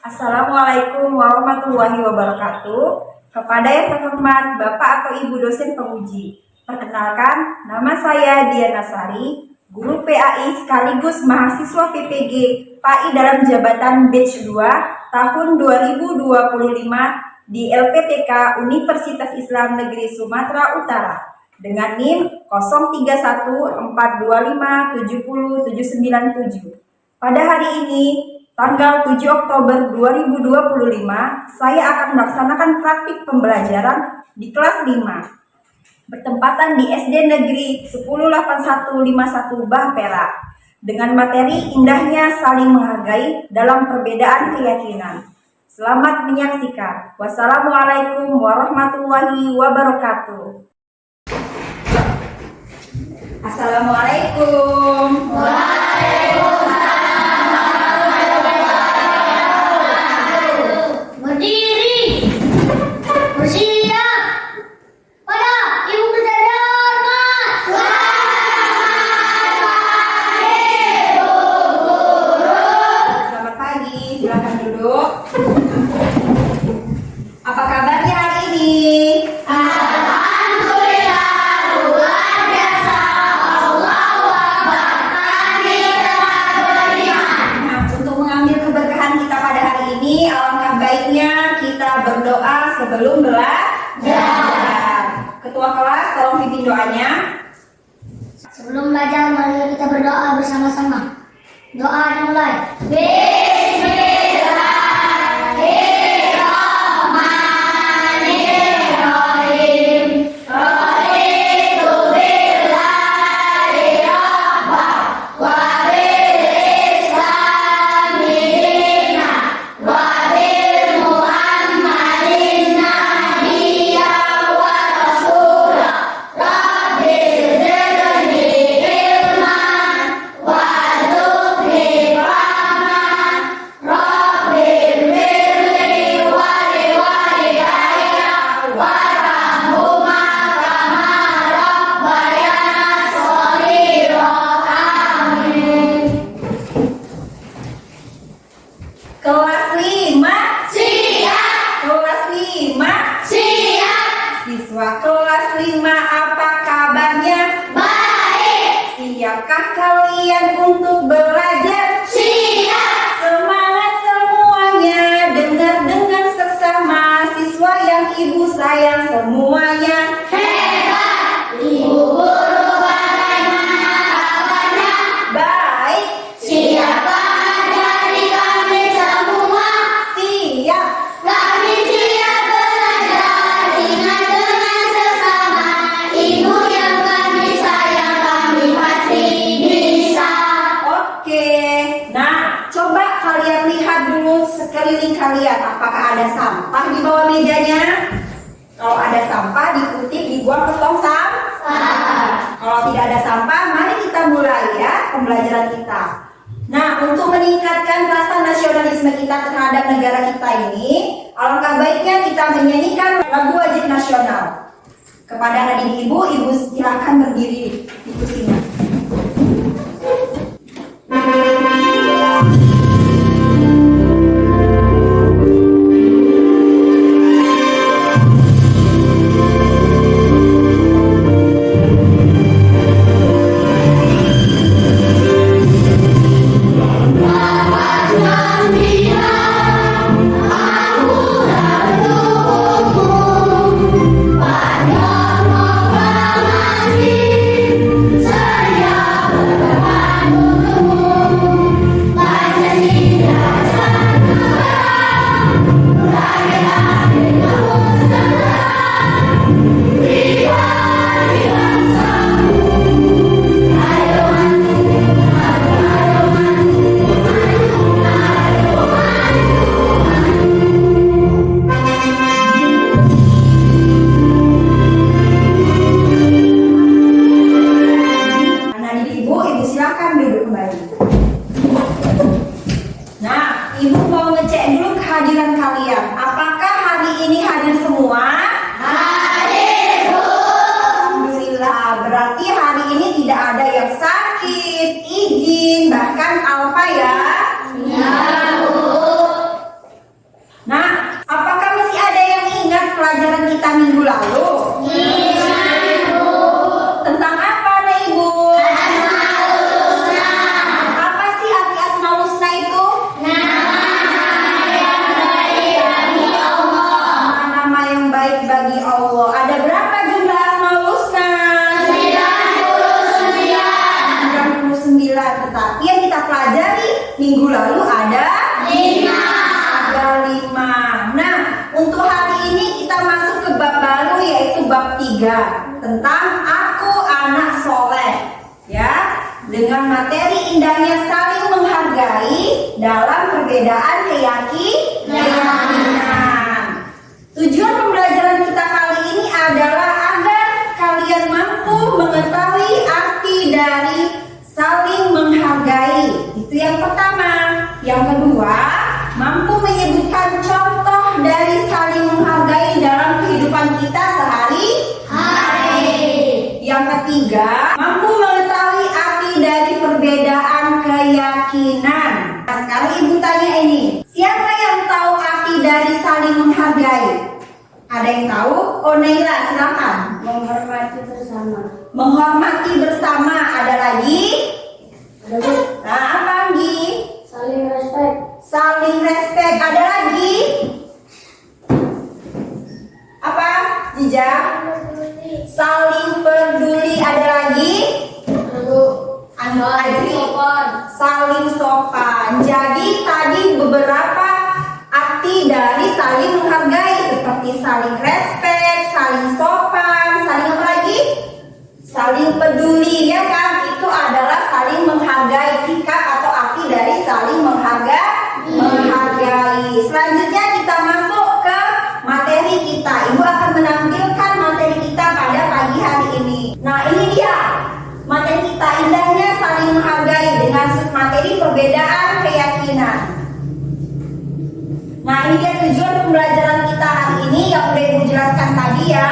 Assalamualaikum warahmatullahi wabarakatuh. Kepada yang terhormat Bapak atau Ibu dosen penguji, perkenalkan, nama saya Diana Sari, guru PAI sekaligus mahasiswa PPG PAI dalam jabatan batch 2 tahun 2025 di LPTK Universitas Islam Negeri Sumatera Utara dengan NIM 031425709797. Pada hari ini, tanggal 7 Oktober 2025, saya akan melaksanakan praktik pembelajaran di kelas 5, bertempatan di SD Negeri 108151 Bahtera, dengan materi indahnya saling menghargai dalam perbedaan keyakinan. Selamat menyaksikan. Wassalamualaikum warahmatullahi wabarakatuh. Assalamualaikum. Silakan duduk. Apa kabarnya hari ini? Alhamdulillah, luar biasa. Allahu Akbar. Kami telah beriman. Nah, untuk mengambil keberkahan kita pada hari ini, alangkah baiknya kita berdoa sebelum belajar. Ketua kelas, tolong pimpin doanya. Sebelum belajar, mari kita berdoa bersama-sama. Doa dimulai. Kelas 5 Siap. Kelas 5 Siap. Siswa kelas 5, apa kabarnya? Baik. Siapkah kalian untuk belajar? Siap. Semangat semuanya, dengar seksama siswa yang ibu sayang semuanya. Hebat. Ibu guru bagaimana kabarnya? Baik, Siapa dari kami semua? siap. Kami siap belajar dengan sesama. Ibu yang kami sayang, kami pasti bisa. Oke, nah coba kalian lihat dulu sekeliling kalian. Apakah ada sampah di bawah mejanya? Kalau ada sampah, dikutip, dibuang ke tong sampah. Kalau tidak ada sampah, mari kita mulai ya pembelajaran kita. Nah, untuk meningkatkan rasa nasionalisme kita terhadap negara kita ini, alangkah baiknya kita menyanyikan lagu wajib nasional. Kepada adik ibu silakan berdiri di kursinya. Nah, ibu mau ngecek dulu kehadiran kalian. Apakah hari ini hadir semua? Hadir, Bu. Alhamdulillah, berarti hari ini tidak ada yang sakit, izin, bahkan alfa ya. Ya, Bu. ketiga tentang aku anak soleh, ya, dengan materi indahnya saling menghargai dalam perbedaan keyakinan. Tujuan pembelajaran kita kali ini adalah agar kalian mampu mengetahui arti dari saling menghargai. Itu yang pertama. Yang kedua, mampu menyebutkan contoh dari saling menghargai dalam kehidupan kita sehari-hari. Yang ketiga, mampu mengetahui arti dari perbedaan keyakinan. Nah, sekarang ibu tanya ini, siapa yang tahu arti dari saling menghargai? Ada yang tahu? Oh, Naila, silakan. Menghormati bersama. Menghormati bersama. Ada lagi? Ada Bu. Nah, apa lagi? Saling respect. Saling respect. Ada lagi? Apa? Jija? Saling peduli. Ada lagi? Ada Bu. Adri? Sopan. Saling sopan. Jadi tadi beberapa arti dari saling menghargai seperti saling respect, saling sopan, saling apa lagi? Saling peduli, ya kan? Itu adalah saling menghargai, sikap atau arti dari saling menghargai. Selanjutnya kita masuk ke materi kita. Ibu akan menampilkan materi kita pada pagi hari ini. Nah, ini dia materi kita, indahnya saling menghargai dengan materi perbedaan keyakinan. Nah, ini dia tujuan pembelajaran kita hari ini yang udah Ibu jelaskan tadi ya.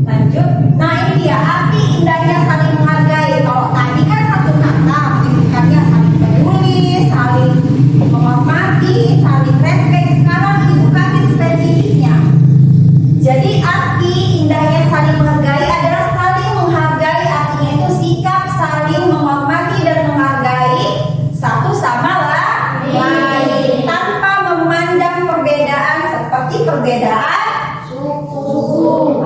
Lanjut. Nah, ini dia arti indahnya saling menghargai. Kalau tadi kan satu kata, pendidikannya saling peduli, saling menghormati, saling respect. Sekarang Ibu kasih spesifiknya. Jadi arti indahnya saling menghargai adalah saling menghargai, artinya itu sikap saling menghormati dan menghargai satu sama lain tanpa memandang perbedaan seperti perbedaan suku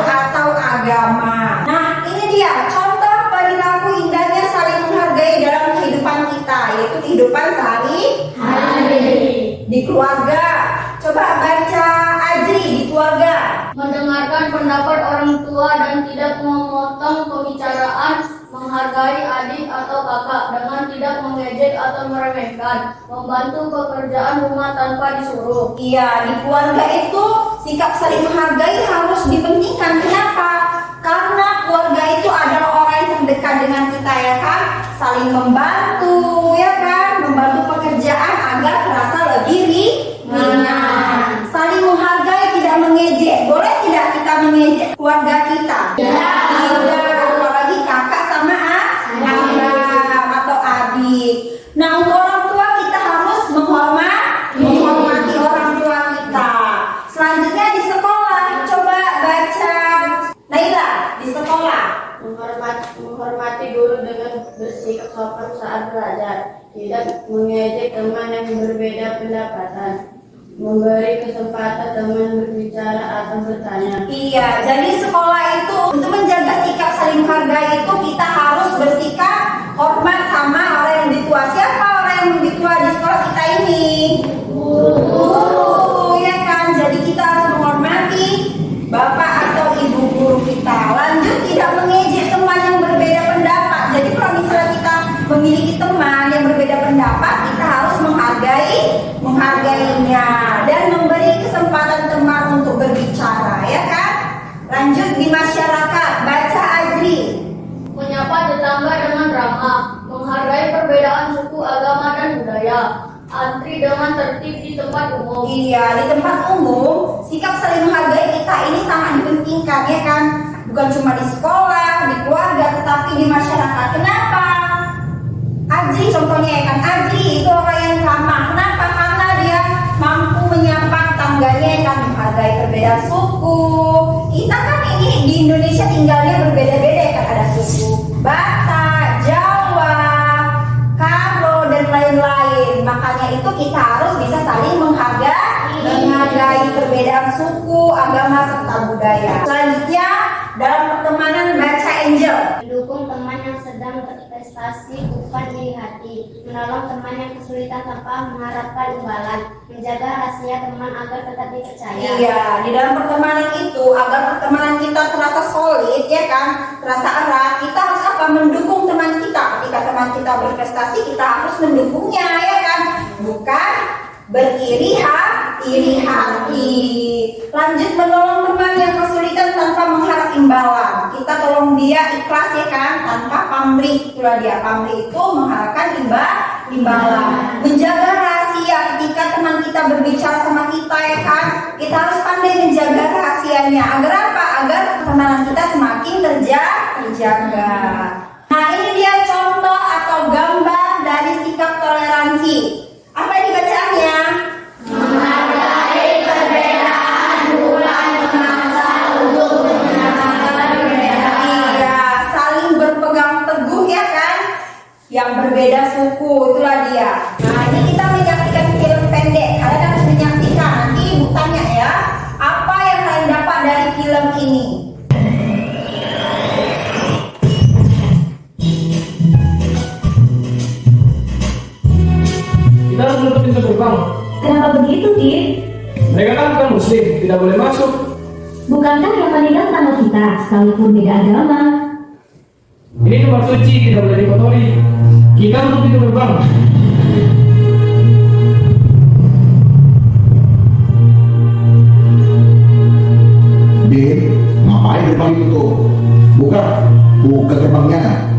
atau agama. Nah, ini dia contoh perilaku indahnya saling menghargai dalam kehidupan kita, yaitu kehidupan sehari-hari di keluarga. Coba baca Ajri di keluarga. Mendengarkan pendapat orang tua dan tidak memotong pembicaraan, menghargai adik atau kakak dengan tidak mengejek atau meremehkan, membantu pekerjaan rumah tanpa disuruh. Iya, di keluarga itu sikap saling menghargai harus dipentingkan. Kenapa? Karena keluarga itu adalah orang yang terdekat dengan kita, ya kan? Saling membantu, ya kan? Membantu pekerjaan agar terasa lebih ringan. Saling menghargai, tidak mengejek. Boleh tidak kita mengejek keluarga kita? Tidak. Apalagi kakak sama abang atau adik. Nah, untuk orang tua kita harus menghormati orang tua kita. Selanjutnya di sekolah, coba baca Naila di sekolah. Menghormati guru dengan bersikap sopan saat belajar, tidak mengejek teman yang berbeda pendapatan, memberi kesempatan teman berbicara atau bertanya. Iya, jadi sekolah itu untuk menjaga sikap saling menghargai itu kita harus bersikap hormat sama orang yang lebih tua. Siapa orang yang lebih tua di sekolah kita ini? Guru, ya kan? Jadi kita harus menghormati bapak atau ibu guru kita. Lanjut, tidak mengejek teman yang berbeda pendapat. Jadi kalau misalnya kita memiliki teman yang berbeda pendapat, kita harus menghargainya dan memberi kesempatan teman untuk berbicara, ya kan? Lanjut di masyarakat, baca Ajri. Menyapa tetangga dengan ramah, menghargai perbedaan suku, agama, dan budaya, antri dengan tertib di tempat umum. Iya, di tempat umum sikap saling menghargai kita ini sangat dipentingkan, ya kan? Bukan cuma di sekolah, di keluarga, tetapi di masyarakat. Kenapa? Ajri contohnya, ya kan? Ajri itu orang yang ramah. Kenapa? Karena dia mampu menyapa tetangganya, ya kan? Menghargai perbedaan suku. Kita kan ini di Indonesia tinggalnya berbeda-beda, ya kan? Ada suku Batak, Jawa, Karo, dan lain-lain. Makanya itu kita harus bisa saling menghargai perbedaan suku, agama, serta budaya. Selanjutnya dalam pertemanan, baca Angel. Mendukung teman yang sedang berprestasi bukan iri hati, menolong teman yang kesulitan tanpa mengharapkan imbalan, menjaga rahasia teman agar tetap dipercaya. Iya, di dalam pertemanan itu agar pertemanan kita terasa solid, ya kan, terasa erat, kita harus apa? Mendukung teman kita. Ketika teman kita berprestasi, kita harus mendukungnya, ya kan, bukan beriri hati. Lanjut, menolong teman yang kesulitan tanpa mengharap imbalan. Kita tolong dia ikhlas, ya kan, tanpa pamrih. Itulah dia, pamrih itu mengharapkan imbalan. Menjaga rahasia ketika teman kita berbicara sama kita, ya kan, kita harus pandai menjaga rahasianya. Agar apa? Agar pertemanan kita semakin terjaga. Nah, ini dia contoh atau gambar dari sikap toleransi. Apa ini bacaannya? Menghargai perbedaan bukan memaksa untuk menyamakan perbedaan. Iya, saling berpegang teguh, ya kan, yang berbeda suku, itulah dia. Nah, ini kita menyaksikan film pendek. Kalian harus menyaksikan. Nanti ibu tanya ya, apa yang kalian dapat dari film ini? Kita harus menutup pintu gerbang. Kenapa begitu, Dit? Mereka kan bukan muslim, tidak boleh masuk. Bukankah yang meninggal sama kita, sekalipun beda agama? Ini tempat suci, tidak boleh dikotori. Kita menutup pintu gerbang. Din, ngapain gerbang itu? Buka gerbangnya.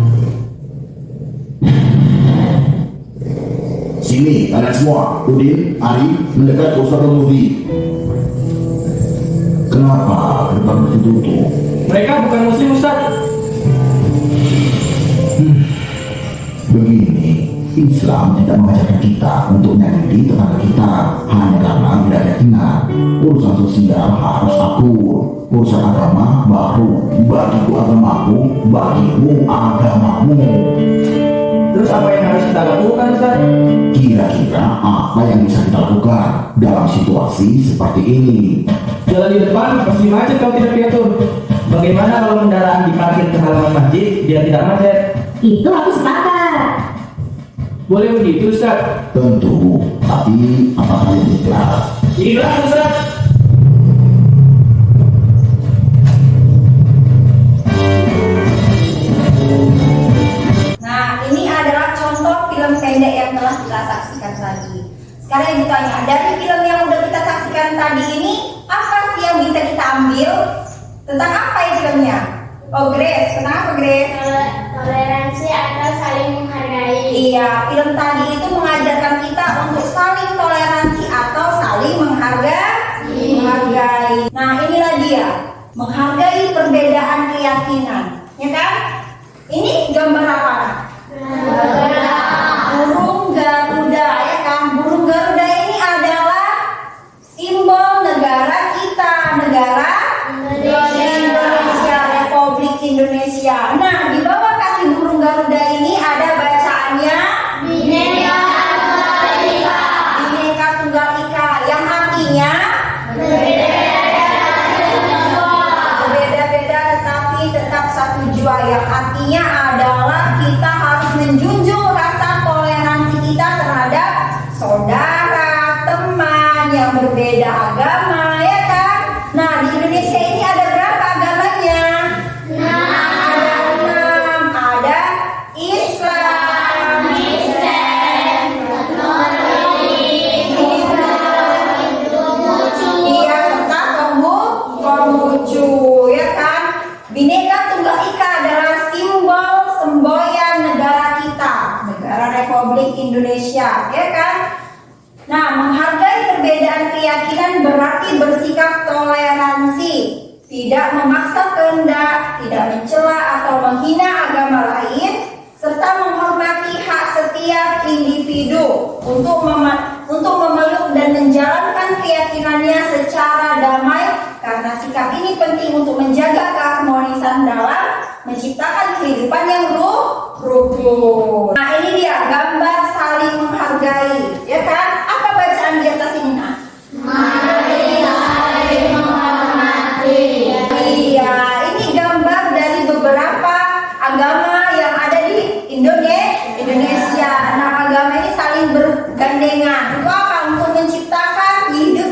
Sini, kalian semua. Udin, Ari, mendekat ke Ustaz Nuri. Kenapa gerbang itu tutup? Mereka bukan muslim, Ustaz. Begini, Islam tidak mengajarkan kita untuk menyakiti tetangga kita hanya karena tidak keyakinan. Urusan sosial harus akur. Urusan agama baru. Bagiku agamaku, bagimu agamamu. Terus apa yang harus kita lakukan, Ustaz? Kira-kira apa yang bisa kita lakukan dalam situasi seperti ini? Jalan di depan pasti macet kalau tidak diatur. Bagaimana kalau kendaraan diparkir ke halaman masjid biar tidak macet? Itu aku sepakat. Boleh begitu, Ustaz? Tentu, tapi apakah kalian ikhlas? Ikhlas, Ustaz. Nah, ini adalah contoh film pendek yang telah kita saksikan tadi. Sekarang ibu tanya, dari film yang udah kita saksikan tadi ini, apa sih yang bisa kita ambil? Tentang apa ya filmnya? Oh, Grace, kenapa Grace? Toleransi atau saling menghargai. Iya, film tadi itu mengajarkan kita untuk saling toleransi atau saling menghargai. Nah, inilah dia, menghargai perbedaan keyakinan, ya kan? Ini gambar apa? Burung Garuda, ya kan? Burung Garuda ini adalah simbol negara kita, negara Indonesia, Republik Indonesia. Nah, di bawah kaki burung Garuda ini ada bacaannya Bineka Tunggal Ika. Bineka Tunggal Ika, yang artinya berbeda-beda tetapi tetap satu jua, yang artinya adalah kita harus menjunjung rasa toleransi kita terhadap saudara, teman yang berbeda agama, ya kan? Nah, di Indonesia ini ada berapa agamanya? Ada 6. Ada Islam, iya, serta Konghucu, ya kan? Bineka Tunggal Ika adalah simbol semboyan negara kita, negara Republik Indonesia, ya kan? Nah, menghargai perbedaan keyakinan berarti bersikap toleransi, tidak memaksa kehendak, tidak mencela atau menghina agama lain, serta menghormati hak setiap individu untuk memeluk dan menjalankan keyakinannya secara damai, karena sikap ini penting untuk menjaga keharmonisan dalam menciptakan kehidupan yang rukun. Nah, ini dia gambar saling menghargai, ya kan? Apa bacaan di atas ini, Nak? Mari saling menghormati. Iya, ini gambar dari beberapa agama yang ada di Indonesia. bergandengan. Untuk apa? Untuk menciptakan hidup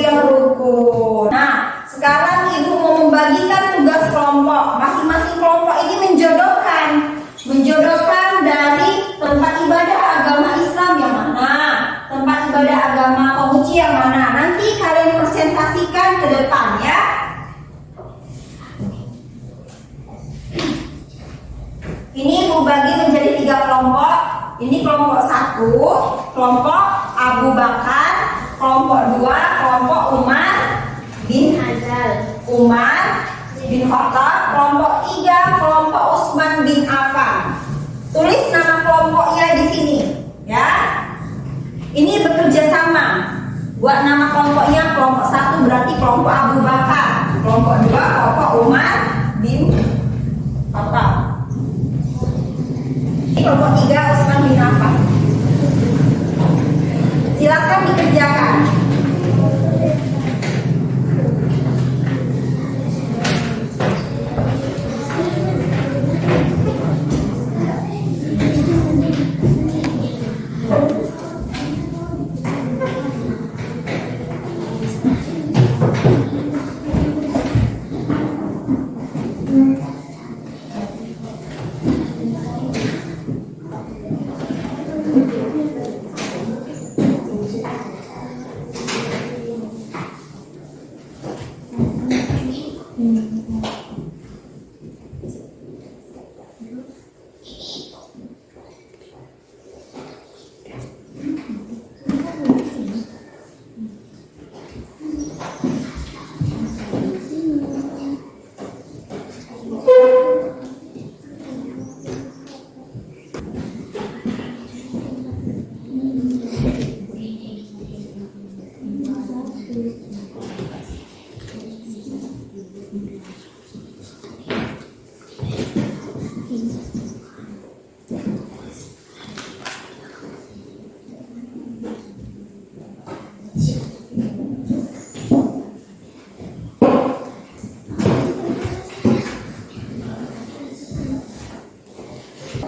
yang rukun. Nah, sekarang ibu mau membagikan tugas kelompok. Masing-masing kelompok ini menjodohkan dari tempat ibadah agama Islam yang mana, tempat ibadah agama Konghucu yang mana. Nanti kalian presentasikan ke depan ya. Ini ibu bagi menjadi 3 kelompok. Ini kelompok 1, kelompok Abu Bakar, kelompok 2, kelompok Umar bin Khattab, kelompok 3, kelompok Utsman bin Affan. Tulis nama kelompoknya di sini, ya. Ini bekerja sama. Buat nama kelompoknya, kelompok 1 berarti kelompok Abu Bakar, kelompok 2 kelompok Umar bin Khattab, kelompok 3 Utsman bin Affan. Silakan dikerjakan.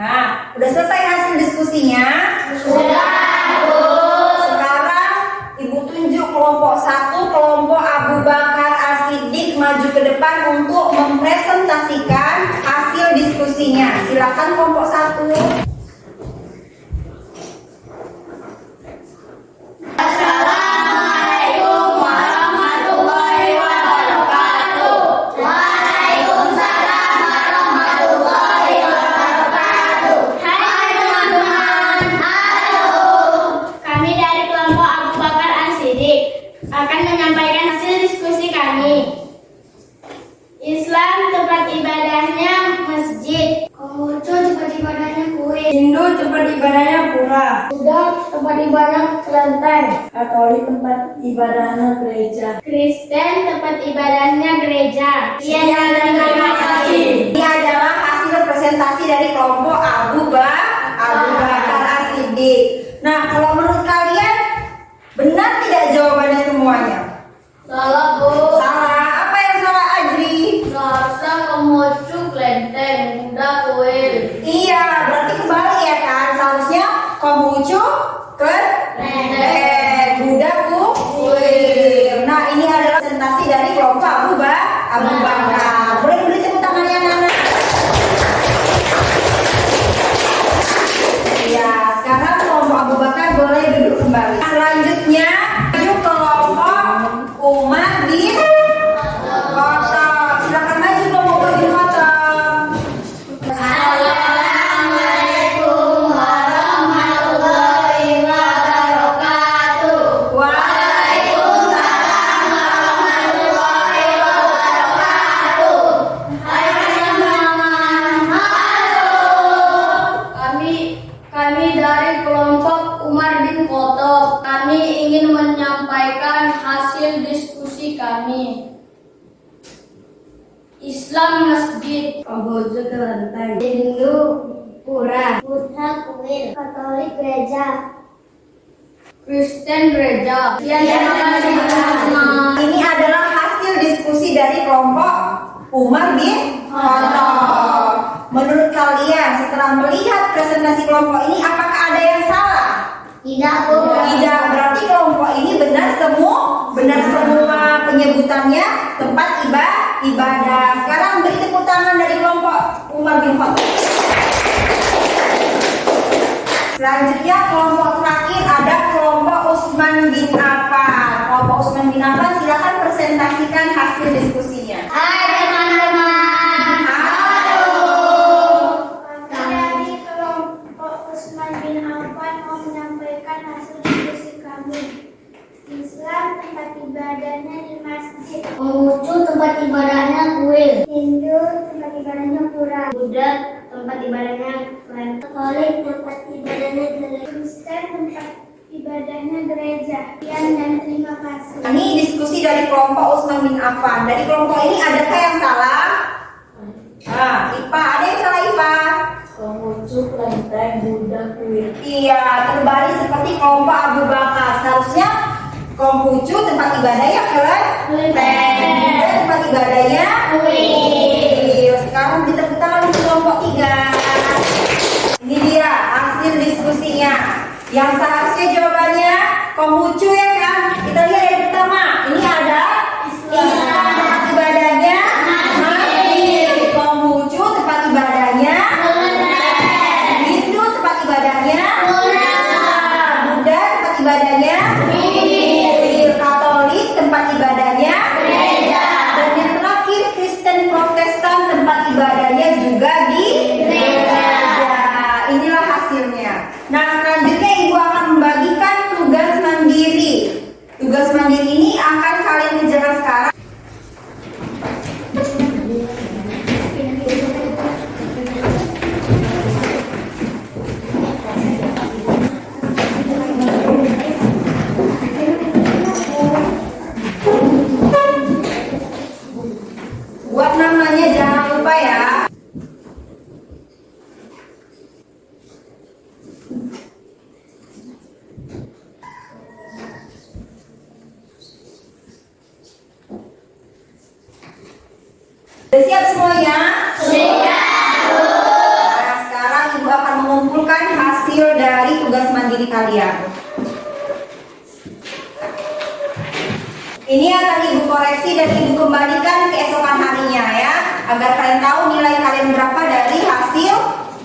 Nah, udah selesai hasil diskusinya? Sudah, Bu. Sekarang Ibu tunjuk kelompok 1, kelompok Abu Bakar As-Siddiq maju ke depan untuk mempresentasikan hasil diskusinya. Silakan kelompok 1. Akan menyampaikan hasil diskusi kami. Islam tempat ibadahnya masjid. Konghucu tempat ibadahnya kuil. Hindu tempat ibadahnya pura. Buddha tempat ibadah kelenteng. Katolik tempat ibadahnya gereja. Kristen tempat ibadahnya gereja. Terima kasih. Ini adalah hasil presentasi dari kelompok Abu Bakar As-Siddiq. Nah, kalau menurut kalian benar tidak jawabannya semuanya? Salah, Bu. Salah. Apa yang salah, Ajri? Seharusnya Konghucu kelenteng, Buddha kuil. Iya, berarti kembali ya kan? Seharusnya Konghucu kelenteng, Buddha kuil. Nah, ini adalah presentasi dari kelompok Abu Bakar. Boleh beri tepuk tangannya, Nana? Ya, sekarang kelompok Abu Bakar boleh duduk kembali. Selanjutnya, maju kelompok Umar bin Khattab. Silakan maju kelompok Umar bin Khattab. Assalamualaikum warahmatullahi wabarakatuh. Waalaikumsalam warahmatullahi wabarakatuh. Hai teman-teman. Kami dari kelompok Umar bin Khattab. Kami ingin menyampaikan hasil diskusi kami. Islam masjid, Konghucu kelenteng. Hindu pura. Buddha kuil. Katolik gereja. Kristen gereja. Terima kasih teman-teman. Ini adalah hasil diskusi dari kelompok Umar bin Khattab. Menurut kalian, setelah melihat presentasi kelompok ini, apakah ada yang salah? Tidak, Bu. Tidak, berarti kelompok ini benar semua penyebutannya tempat ibadah. Sekarang beri tepuk tangan dari kelompok Umar bin Khattab. Selanjutnya kelompok terakhir ada kelompok Utsman bin Affan. Kelompok Utsman bin Affan, silakan presentasikan hasil diskusinya. Hai teman-teman. Halo. Dari kelompok Utsman bin Affan mau menyampaikan hasil diskusi kami. Islam tempat ibadahnya di masjid. Konghucu tempat ibadahnya kuil. Hindu tempat ibadahnya pura. Buddha tempat ibadahnya klan. Katolik tempat ibadahnya gereja. Kristen tempat ibadahnya gereja. Sekian dan terima kasih. Ini diskusi dari kelompok Utsman bin Affan. Dari kelompok ini adakah yang salah? IPA, ada yang salah IPA? Konghucu kelenteng, Buddha kuil. Iya, terbalik seperti kelompok Abu Bakar. Seharusnya Konghucu tempat ibadahnya kelenteng, Buddha tempat ibadahnya kuil. Sekarang kita tangan untuk kelompok 3. Ini dia hasil diskusinya. Yang seharusnya jawabannya Konghucu ya kan? Kita lihat yang pertama. Ini ada Islam tempat ibadahnya masjid. Konghucu tempat ibadahnya Hindu tempat ibadahnya Buddha tempat ibadahnya Katolik tempat ibadahnya gereja. Dan yang terakhir Kristen Protestan tempat ibadahnya juga di gereja. Inilah hasilnya. Nah, selanjutnya Ibu akan membagikan tugas mandiri. Tugas mandiri ini akan kalian kerjakan sekarang. Buat namanya jangan lupa ya. Sudah siap semuanya? Siap. Nah, sekarang Ibu akan mengumpulkan hasil dari tugas mandiri kalian. Ini akan Ibu koreksi dan Ibu kembalikan keesokan harinya ya, agar kalian tahu nilai kalian berapa dari hasil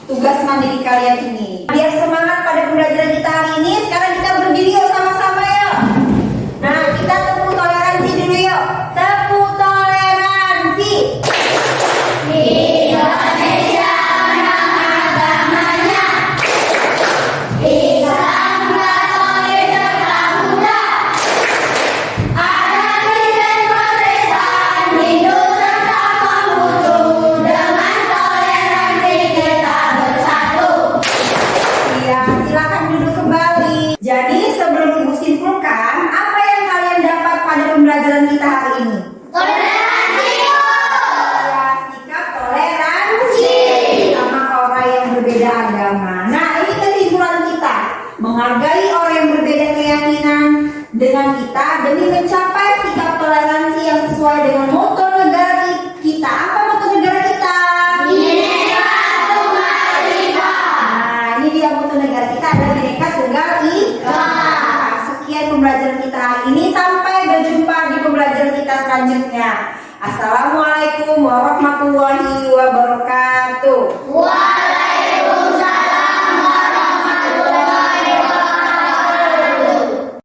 tugas mandiri kalian ini. Biar semangat pada pembelajaran kita hari ini, sekarang kita berdiri yuk sama-sama ya. Nah, kita tepuk toleransi dulu yuk. Tepuk toleransi. Indonesia nama agamanya Islam, Katolik, serta Buddha. Ada Kristen Protestan, Hindu serta Konghucu. Dengan toleransi kita bersatu. Iya, silakan duduk kembali. Jadi sebelum Ibu simpulkan, apa yang kalian dapat pada pembelajaran kita hari ini? Toleransi. Ya, sikap toleransi sama orang yang berbeda agama. Nah, ini kesimpulan kita. Menghargai orang yang berbeda keyakinan dengan kita demi mencapai sikap toleransi yang sesuai dengan moto negara kita. Apa moto negara kita? Bineka Tunggal Ika. Nah, ini dia moto negara kita, ada Bineka Tunggal Ika. Sekian pembelajaran kita hari ini. Sampai berjumpa di pembelajaran kita selanjutnya. Assalamualaikum warahmatullahi